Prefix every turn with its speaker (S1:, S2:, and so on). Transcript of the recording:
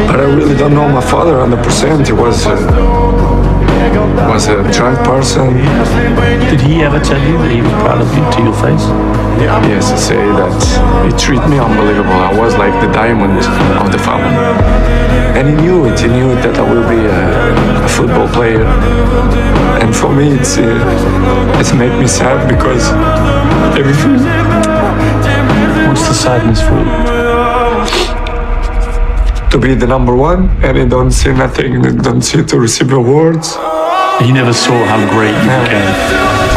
S1: But I really don't know my father 100%. He was a drunk person.
S2: Did he ever tell you that he was proud of you to your face?
S1: Yes, he say that he treated me unbelievable. I was like the diamond of the family. And he knew it. He knew that I will be a football player. And for me, it's made me sad because everything.
S2: What's the sadness for you?
S1: To be the number one, and he don't see nothing. He don't see to receive awards.
S2: He never saw how great you became.